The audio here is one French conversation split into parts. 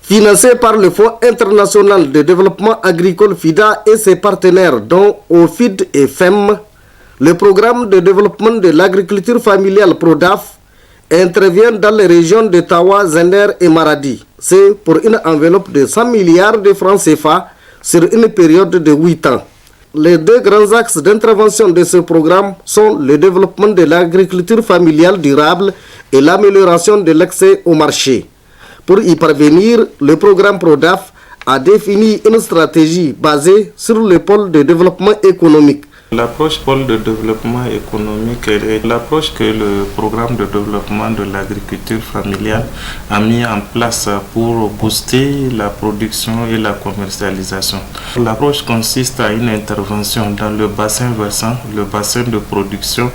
Financé par le Fonds international de développement agricole FIDA et ses partenaires dont OFID et FEM, le programme de développement de l'agriculture familiale PRODAF intervient dans les régions de Tawa, Zender et Maradi. C'est pour une enveloppe de 100 milliards de francs CFA sur une période de 8 ans. Les deux grands axes d'intervention de ce programme sont le développement de l'agriculture familiale durable et l'amélioration de l'accès au marché. Pour y parvenir, le programme PRODAF a défini une stratégie basée sur le pôle de développement économique. L'approche pôle de développement économique est l'approche que le programme de développement de l'agriculture familiale a mis en place pour booster la production et la commercialisation. L'approche consiste à une intervention dans le bassin versant, le bassin de production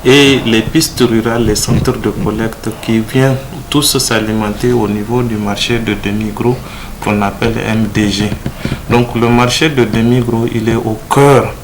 et les pistes rurales, les centres de collecte qui viennent tous s'alimenter au niveau du marché de demi-gros qu'on appelle MDG. Donc le marché de demi-gros, il est au cœur.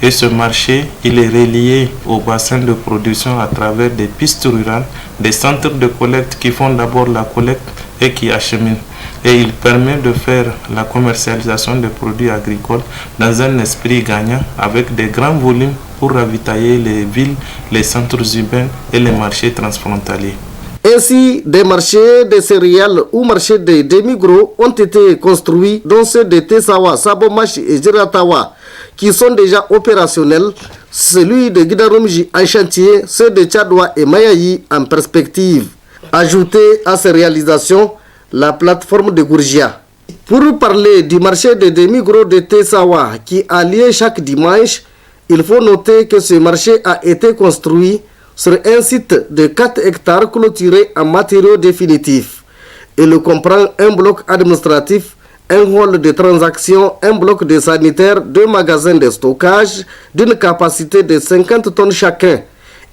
Et ce marché, il est relié au bassin de production à travers des pistes rurales, des centres de collecte qui font d'abord la collecte et qui acheminent. Et il permet de faire la commercialisation des produits agricoles dans un esprit gagnant avec des grands volumes pour ravitailler les villes, les centres urbains et les marchés transfrontaliers. Ainsi, des marchés de céréales ou marchés de demi-gros ont été construits, dont ceux de Tessawa, Sabomachi et Jiratawa, qui sont déjà opérationnels, celui de Guidarumji en chantier, ceux de Tchadoua et Mayayi en perspective. Ajoutez à ces réalisations la plateforme de Gourgia. Pour parler du marché de demi-gros de Tessawa qui a lieu chaque dimanche, il faut noter que ce marché a été construit sur un site de 4 hectares clôturé en matériaux définitifs. Il comprend un bloc administratif, un hall de transaction, un bloc de sanitaire, 2 magasins de stockage d'une capacité de 50 tonnes chacun.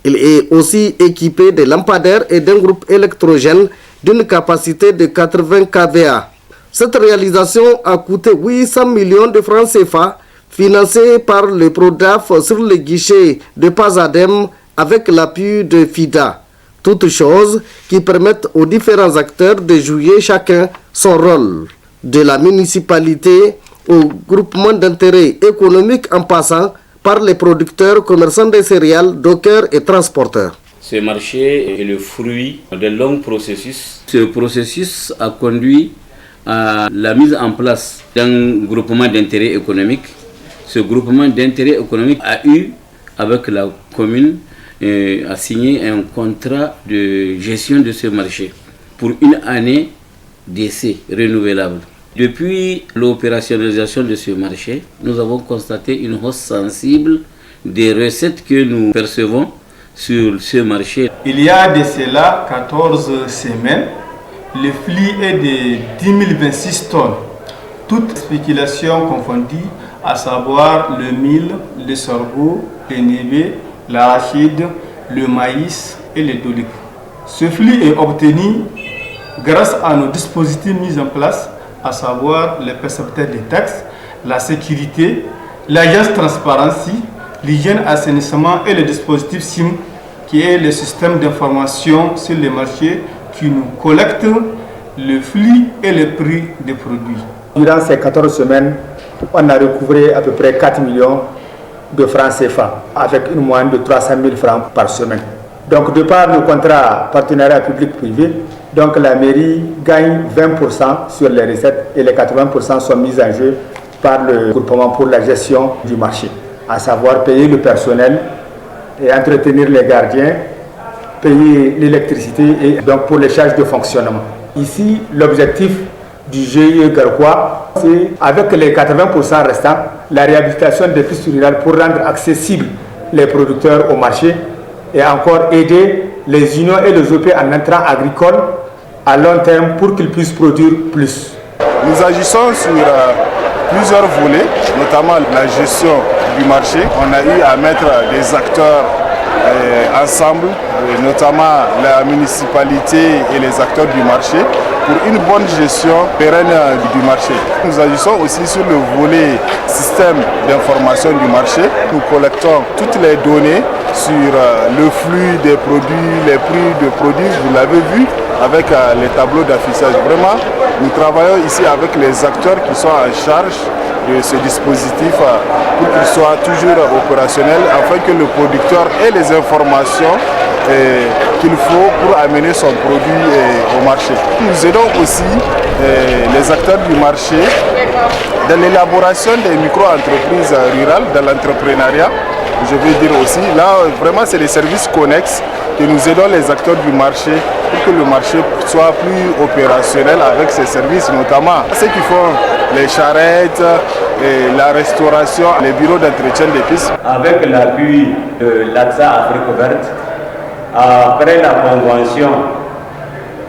Il est aussi équipé de lampadaires et d'un groupe électrogène d'une capacité de 80 kVA. Cette réalisation a coûté 800 millions de francs CFA, financée par le PRODAF sur le guichet de Pazadem avec l'appui de FIDA. Toutes choses qui permettent aux différents acteurs de jouer chacun son rôle. De la municipalité au groupement d'intérêt économique en passant par les producteurs, commerçants de céréales, dockers et transporteurs. Ce marché est le fruit d'un long processus. Ce processus a conduit à la mise en place d'un groupement d'intérêt économique. Ce groupement d'intérêt économique a eu, avec la commune, a signé un contrat de gestion de ce marché pour une année d'essai renouvelable. Depuis l'opérationnalisation de ce marché, nous avons constaté une hausse sensible des recettes que nous percevons sur ce marché. Il y a de cela 14 semaines, le flux est de 10 026 tonnes, toutes spéculations confondues, à savoir le mil, le sorgho, le niébé, l'arachide, le maïs et le dolic. Ce flux est obtenu grâce à nos dispositifs mis en place, à savoir les percepteurs des taxes, la sécurité, l'agence transparence, l'hygiène assainissement et le dispositif SIM, qui est le système d'information sur les marchés qui nous collecte le flux et le prix des produits. Durant ces 14 semaines, on a recouvré à peu près 4 millions de francs CFA, avec une moyenne de 300 000 francs par semaine. Donc, de par le contrat partenariat public-privé, donc la mairie gagne 20% sur les recettes et les 80% sont mis en jeu par le groupement pour la gestion du marché, à savoir payer le personnel et entretenir les gardiens, payer l'électricité et donc pour les charges de fonctionnement. Ici, l'objectif du GIE Garquois, c'est avec les 80% restants, la réhabilitation des pistes rurales pour rendre accessibles les producteurs au marché et encore aider les unions et les OP en intrants agricoles à long terme pour qu'ils puissent produire plus. Nous agissons sur plusieurs volets, notamment la gestion du marché. On a eu à mettre des acteurs ensemble, notamment la municipalité et les acteurs du marché, pour une bonne gestion pérenne du marché. Nous agissons aussi sur le volet système d'information du marché. Nous collectons toutes les données sur le flux des produits, les prix de produits, vous l'avez vu. avec les tableaux d'affichage. Vraiment, nous travaillons ici avec les acteurs qui sont en charge de ce dispositif pour qu'il soit toujours opérationnel afin que le producteur ait les informations qu'il faut pour amener son produit au marché. Nous aidons aussi les acteurs du marché dans l'élaboration des micro-entreprises rurales, dans l'entrepreneuriat. Je vais dire aussi, là vraiment c'est des services connexes que nous aidons les acteurs du marché pour que le marché soit plus opérationnel avec ces services, notamment ceux qui font les charrettes, la restauration, les bureaux d'entretien des pistes. Avec l'appui de l'AXA Afrique Verte, après la convention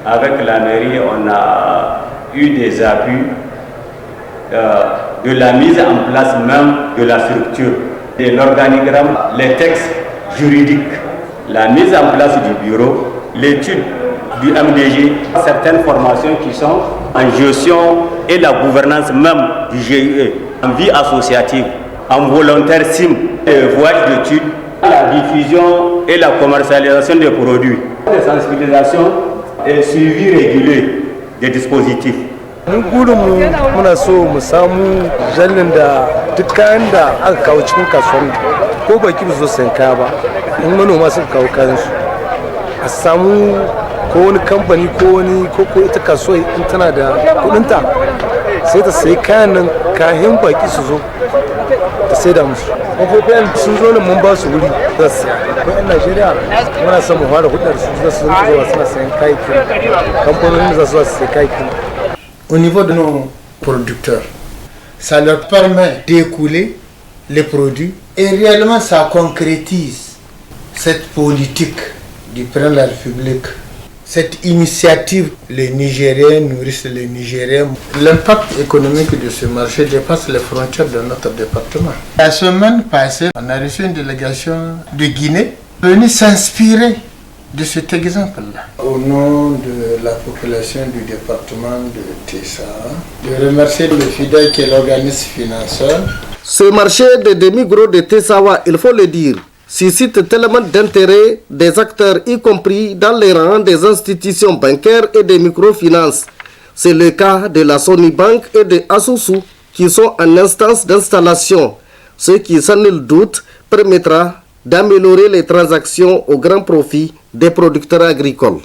avec la mairie, on a eu des appuis de la mise en place même de la structure, de l'organigramme, les textes juridiques, la mise en place du bureau, l'étude du MDG, certaines formations qui sont en gestion et la gouvernance même du GIE, en vie associative, en volontaire SIM, les voyages d'études, la diffusion et la commercialisation des produits, la sensibilisation et suivi régulier des dispositifs. Mun gudunmu muna so mu samu jallin da duk kayan da aka kawo cikin kasuwan ko baki ba su sayan kaya ba in manoma suka kawo kayan su a samu ko wani kamfani ko wani ko ita kasuwa in tana da kudinta sai ta sayi kayan nan kayan baki su zo ta sai da musu mafofiyan sun zo nan mun ba su wuri za su siya ko yan Najeriya muna son mu fara hudar su za su rinka zuwa suna sayan kayayyakin kamfanonin za su sayi kayayyakin. Au niveau de nos producteurs, ça leur permet d'écouler les produits et réellement ça concrétise cette politique du président de la République, cette initiative. Les Nigériens nourrissent les Nigériens. L'impact économique de ce marché dépasse les frontières de notre département. La semaine passée, on a reçu une délégation de Guinée venue s'inspirer de cet exemple-là. Au nom de la population du département de Tessa, de remercier le FIDA qui est l'organisme financeur. Ce marché des demi-gros de Tessawa, il faut le dire, suscite tellement d'intérêt des acteurs, y compris dans les rangs des institutions bancaires et des microfinances. C'est le cas de la Sony Bank et de Asusu qui sont en instance d'installation, ce qui, sans nul doute, permettra d'améliorer les transactions au grand profit des producteurs agricoles.